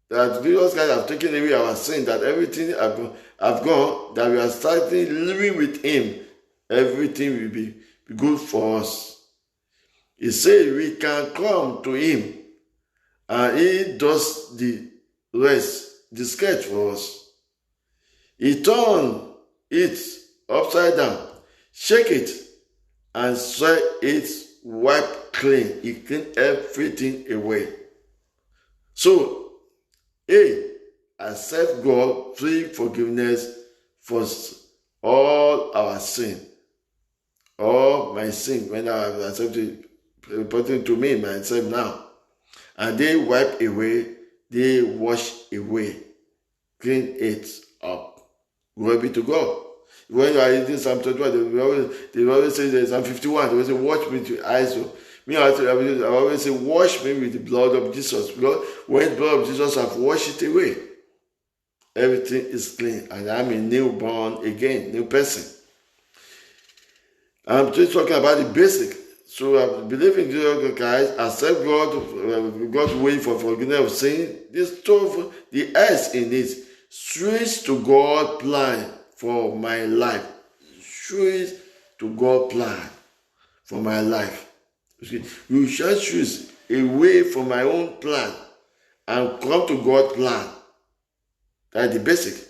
that Jesus Christ has taken away our sin, that everything have gone, that we are starting living with Him, everything will be good for us. He said we can come to Him and He does the rest, the sketch for us. He turn it upside down, shake it, and sweat it wipe clean. He clean everything away. So, A, accept God, free forgiveness for all our sin. All my sin, when I have accepted, reporting to me, myself now. And they wipe away, they wash away, clean it up. Glory be to God. When you are reading Psalm 21, they always say Psalm 51, they always say, watch me with your eyes. Me, I always say, wash me with the blood of Jesus. Because when the blood of Jesus have washed it away, everything is clean. And I'm a newborn again, new person. I'm just talking about the basic. So I believe in Jesus Christ, accept God's way for forgiveness of sin. This stuff, the S in it, switch to God's plan for my life. Switch to God's plan for my life. You shall choose away from my own plan and come to God's plan. That's the basic.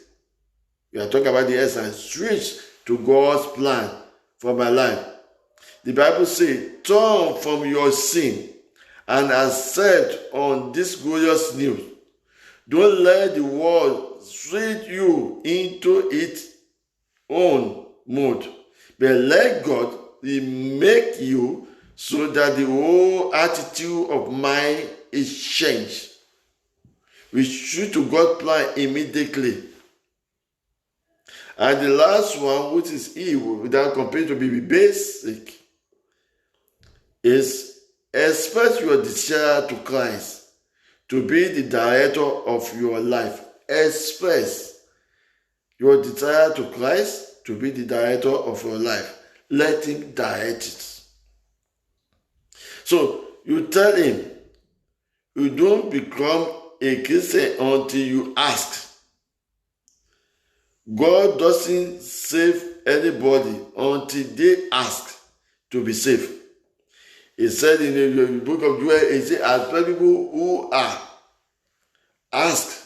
We are talking about the essence. Switch to God's plan for my life. The Bible says, turn from your sin and accept on this glorious news. Don't let the world switch you into its own mood, but let God make you so that the whole attitude of mind is changed. We shoot to God's plan immediately. And the last one, which is evil, without comparing to be basic, is express your desire to Christ to be the director of your life. Express your desire to Christ to be the director of your life. Let him direct it. So you tell him, you don't become a Christian until you ask. God doesn't save anybody until they ask to be saved. He said in the book of Joel, he said, as people who are ask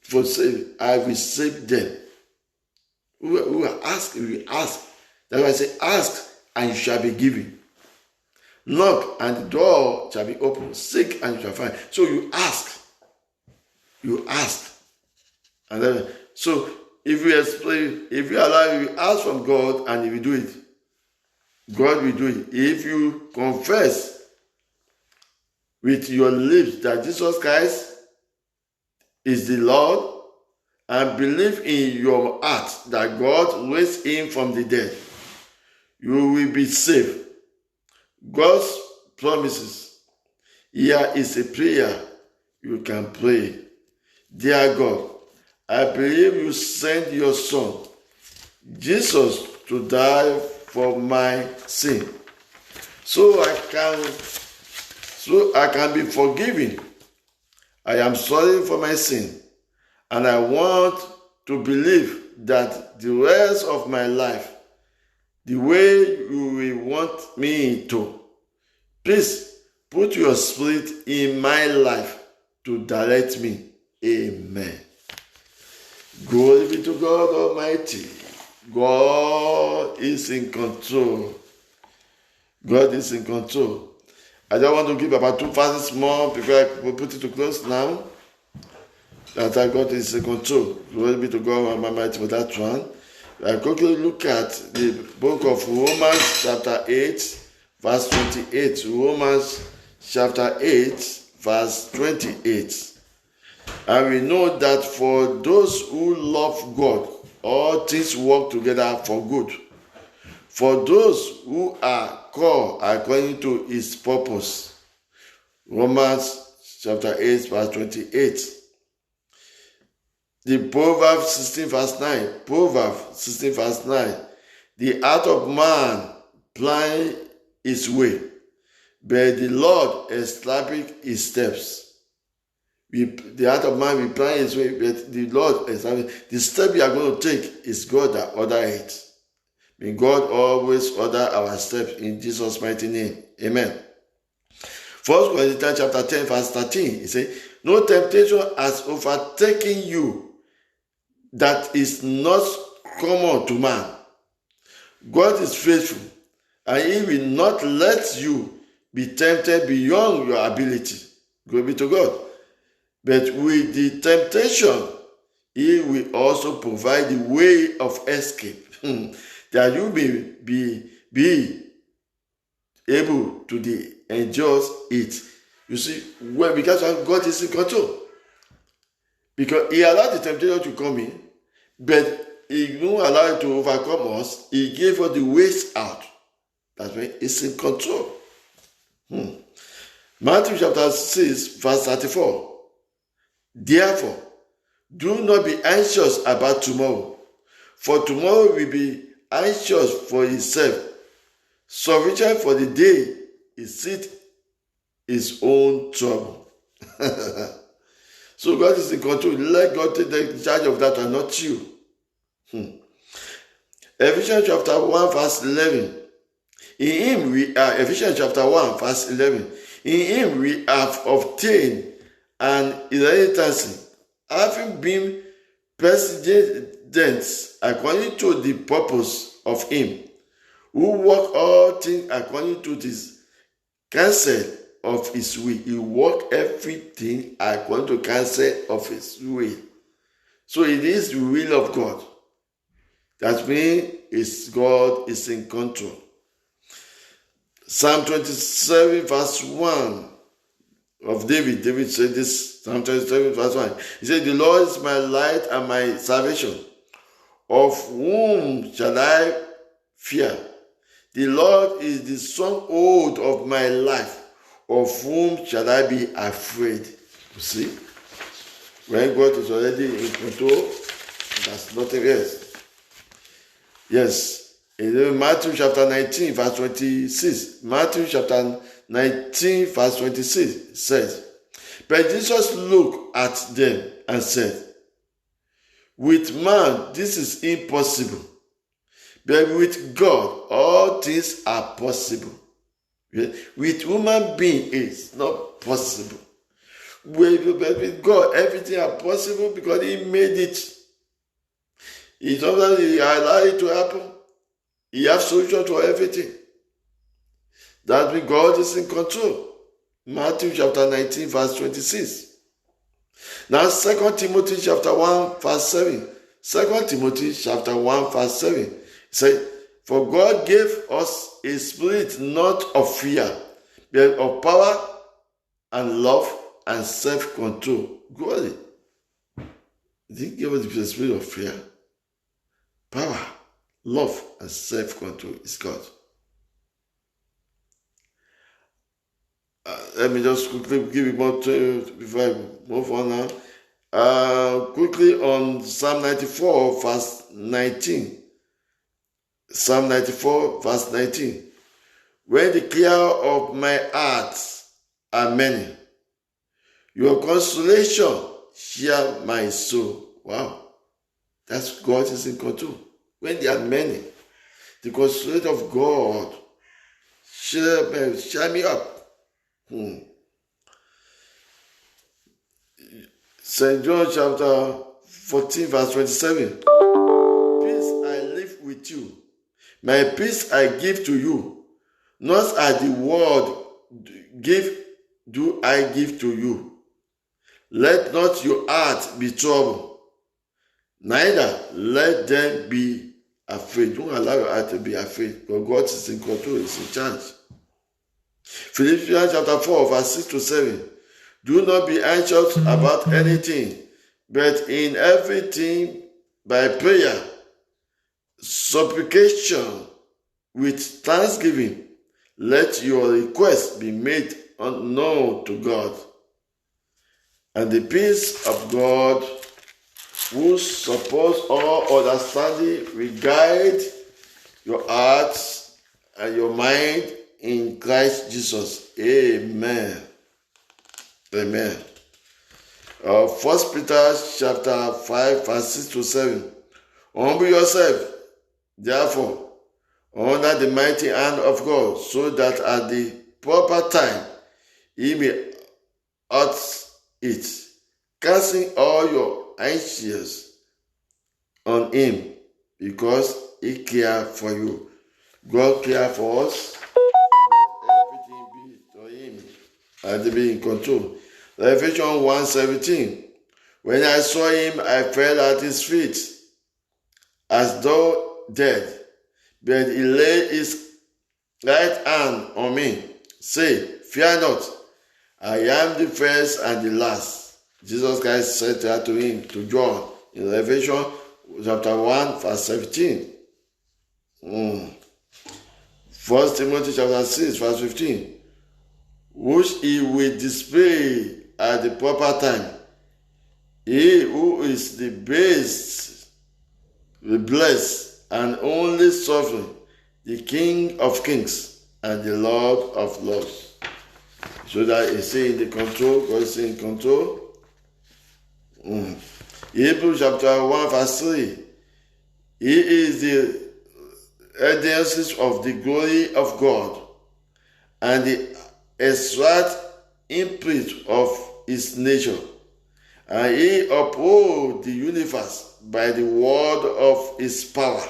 for saving, I will save them. Who are ask, we ask. That's why I say, ask and you shall be given. Knock and the door shall be opened. Seek and you shall find. So you ask. You ask. And then, so if you allow, you ask from God and He will do it. God will do it. If you confess with your lips that Jesus Christ is the Lord and believe in your heart that God raised him from the dead, you will be saved. God's promises. Here is a prayer you can pray. Dear God, I believe you sent your Son, Jesus, to die for my sin, so I can be forgiven. I am sorry for my sin, and I want to believe that the rest of my life, the way you will want me to. Please put your spirit in my life to direct me. Amen. Glory be to God Almighty. God is in control. God is in control. I just want to give about 2 verses more before I will put it to close now. That God is in control. Glory be to God Almighty for that one. I quickly look at the book of Romans chapter 8, verse 28. Romans chapter 8, verse 28. And we know that for those who love God, all things work together for good. For those who are called according to his purpose. Romans chapter 8, verse 28. The Proverbs 16, verse 9. Proverbs 16, verse 9. The heart of man plans his way, but the Lord establishes his steps. The heart of man will plan his way, but the Lord establishes. The step you are going to take is God that order it. May God always order our steps in Jesus' mighty name. Amen. 1 Corinthians chapter 10, verse 13. He says, no temptation has overtaken you that is not common to man. God is faithful, and he will not let you be tempted beyond your ability. Glory be to God. But with the temptation, he will also provide the way of escape, that you may be able to endure it. You see, because God is in control. Because he allowed the temptation to come in, but he won't allow it to overcome us. He gave us the ways out. That's why he's in control. Matthew chapter 6, verse 34. Therefore, do not be anxious about tomorrow, for tomorrow will be anxious for itself. Sufficient for the day is its own trouble. So God is in control. Let God take the charge of that and not you. Ephesians chapter 1, verse 11. In him we are, Ephesians chapter 1, verse 11. In him we have obtained an inheritance, having been precedents according to the purpose of him, who work all things according to this counsel of his will. He work everything according to counsel of his will. So it is the will of God. That means God is in control. Psalm 27 verse 1. of David. David said this, Psalm 27 verse 1. He said, the Lord is my light and my salvation. Of whom shall I fear? The Lord is the stronghold of my life. Of whom shall I be afraid? You see? When God is already in control, that's nothing else. Yes. In Matthew chapter 19, verse 26. Matthew chapter 19, verse 26 says, but Jesus looked at them and said, with man this is impossible, but with God all things are possible. With human being it's not possible. But with God everything is possible because He made it. He sometimes He allowed it to happen. He has solution to everything. That means God is in control. Matthew chapter 19 verse 26. Now 2 Timothy chapter 1 verse 7. 2 Timothy chapter 1 verse 7 says, for God gave us a spirit not of fear, but of power and love and self-control. God didn't give us the spirit of fear. Power, love, and self-control is God. Let me just quickly give you more before I move on now. Quickly on Psalm 94 verse 19. Psalm 94 verse 19. When the care of my heart are many, your consolation share my soul. Wow. That's God is in control. When there are many, the consolation of God share me up. St. John chapter 14 verse 27. Peace I live with you. My peace I give to you. Not as the world do I give to you. Let not your heart be troubled, neither let them be afraid. Don't allow your heart to be afraid, because God is in control, He's in charge. Philippians chapter 4 verse 6 to 7. Do not be anxious about anything, but in everything by prayer, supplication, with thanksgiving, let your requests be made known to God. And the peace of God, who surpasses all understanding, will guide your hearts and your mind in Christ Jesus. Amen. Amen. 1 Peter chapter 5 verse 6 to 7. Humble yourself, therefore, under the mighty hand of God, so that at the proper time He may utter it, casting all your anxieties on Him, because He cares for you. God cares for us. Let everything be to Him and to be in control. Revelation 1:17. When I saw Him, I fell at His feet as though dead. But He laid His right hand on me, saying, fear not, I am the first and the last. Jesus Christ said that to him, to John, in Revelation chapter 1, verse 17. 1 Timothy chapter 6, verse 15. Which He will display at the proper time. He who is the best, the blessed, and only sovereign, the King of kings and the Lord of lords. So that He's in the control, God is in control. Hebrews chapter 1 verse 3. He is the evidences of the glory of God and the exact imprint of His nature. And He upholds the universe by the word of His power.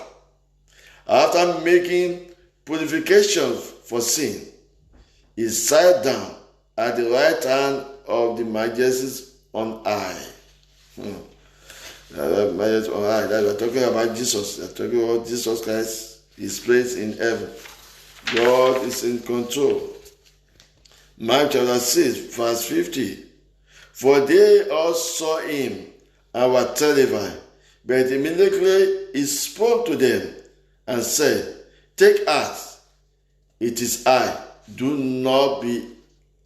After making purification for sin, He sat down at the right hand of the majesty on high. Majesty on high. That we're talking about Jesus. We're talking about Jesus Christ, His place in heaven. God is in control. Mark chapter 6, verse 50. For they all saw him and were terrified. But immediately he spoke to them and said, Take heart, it is I. Do not be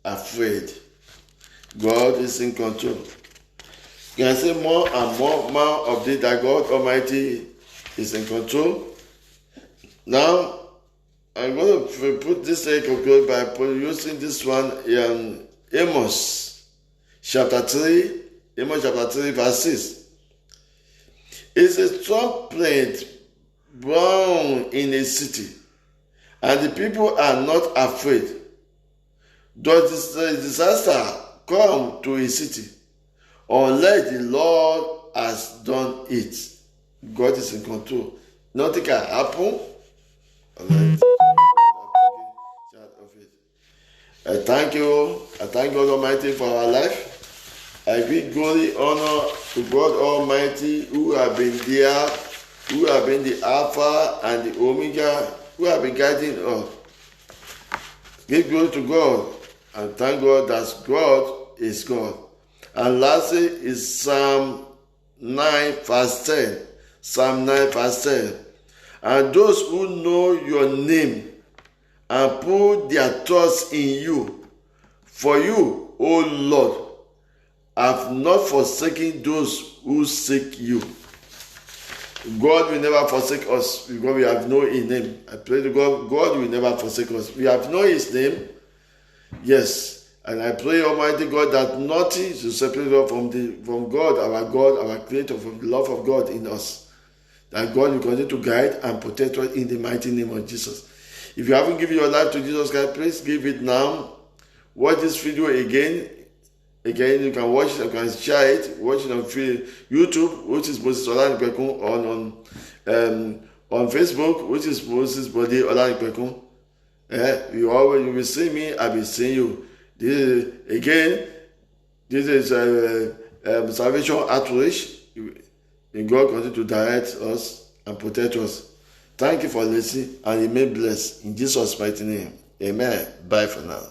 afraid. God is in control. You can say more and more update that God Almighty is in control. Now, I'm going to put this conclude by using this one in Amos chapter 3, verse 6. It's a trumpet blown in a city, and the people are not afraid. Does the disaster come to a city unless the Lord has done it? God is in control. Nothing can happen unless I thank you. I thank God Almighty for our life. I give glory, honor to God Almighty, who have been there, who have been the Alpha and the Omega, who have been guiding us. Give glory to God and thank God that God is God. And lastly is Psalm 9 verse 10. Psalm 9 verse 10. And those who know your name and put their trust in you, for you, O Lord, have not forsaken those who seek you. God will never forsake us because we have known His name. I pray to God, God will never forsake us. We have known His name, yes. And I pray, Almighty God, that nothing should separate us from God, our Creator, from the love of God in us. That God will continue to guide and protect us in the mighty name of Jesus. If you haven't given your life to Jesus Christ, please give it now. Watch this video again. Again, you can watch it, you can share it, watch it on YouTube, which is Moses Olanipekun, on Facebook, which is Moses Body Olanipekun. You will see me, I will see you. This is Salvation Outreach. May God continue to direct us and protect us. Thank you for listening and remain blessed. In Jesus' mighty name. Amen. Bye for now.